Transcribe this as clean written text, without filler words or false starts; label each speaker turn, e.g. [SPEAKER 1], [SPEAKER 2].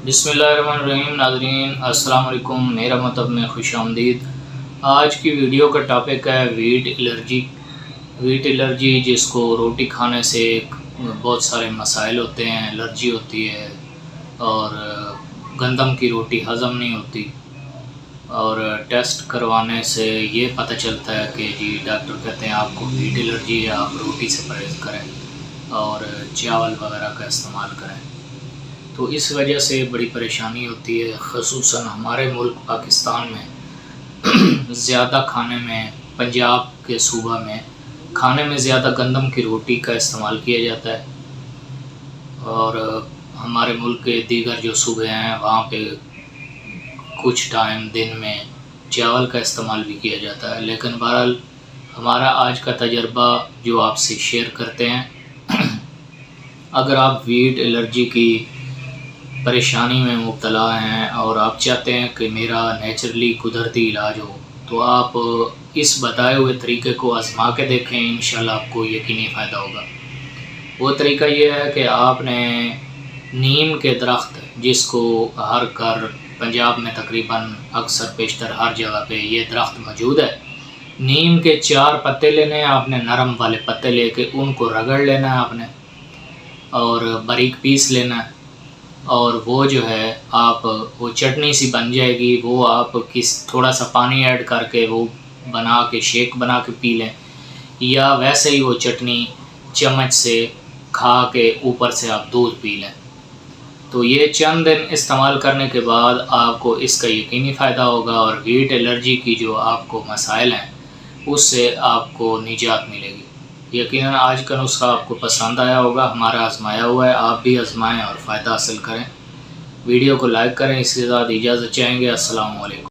[SPEAKER 1] بسم اللہ الرحمن الرحیم۔ ناظرین السلام علیکم، میرا مطلب میں خوش آمدید۔ آج کی ویڈیو کا ٹاپک ہے ویٹ الرجی۔ ویٹ الرجی جس کو روٹی کھانے سے بہت سارے مسائل ہوتے ہیں، الرجی ہوتی ہے اور گندم کی روٹی ہضم نہیں ہوتی، اور ٹیسٹ کروانے سے یہ پتہ چلتا ہے کہ جی ڈاکٹر کہتے ہیں آپ کو ویٹ الرجی ہے، آپ روٹی سے پرہیز کریں اور چاول وغیرہ کا استعمال کریں۔ تو اس وجہ سے بڑی پریشانی ہوتی ہے، خصوصاً ہمارے ملک پاکستان میں زیادہ کھانے میں، پنجاب کے صوبہ میں کھانے میں زیادہ گندم کی روٹی کا استعمال کیا جاتا ہے، اور ہمارے ملک کے دیگر جو صوبے ہیں وہاں پہ کچھ ٹائم دن میں چاول کا استعمال بھی کیا جاتا ہے۔ لیکن بہرحال ہمارا آج کا تجربہ جو آپ سے شیئر کرتے ہیں، اگر آپ ویٹ الرجی کی پریشانی میں مبتلا ہیں اور آپ چاہتے ہیں کہ میرا نیچرلی قدرتی علاج ہو، تو آپ اس بتائے ہوئے طریقے کو آزما کے دیکھیں، انشاءاللہ آپ کو یقینی فائدہ ہوگا۔ وہ طریقہ یہ ہے کہ آپ نے نیم کے درخت، جس کو ہر گھر پنجاب میں تقریباً اکثر بیشتر ہر جگہ پہ یہ درخت موجود ہے، نیم کے 4 پتے لینے ہیں آپ نے، نرم والے پتے لے کے ان کو رگڑ لینا ہے آپ نے اور باریک پیس لینا ہے، اور وہ جو ہے آپ وہ چٹنی سی بن جائے گی، وہ آپ تھوڑا سا پانی ایڈ کر کے وہ بنا کے شیک بنا کے پی لیں، یا ویسے ہی وہ چٹنی چمچ سے کھا کے اوپر سے آپ دودھ پی لیں۔ تو یہ چند دن استعمال کرنے کے بعد آپ کو اس کا یقینی فائدہ ہوگا، اور ویٹ الرجی کی جو آپ کو مسائل ہیں اس سے آپ کو نجات ملے گی۔ یقیناً آج کا نسخہ آپ کو پسند آیا ہوگا، ہمارا آزمایا ہوا ہے، آپ بھی آزمائیں اور فائدہ حاصل کریں۔ ویڈیو کو لائک کریں، اس کے ساتھ اجازت چاہیں گے۔ السلام علیکم۔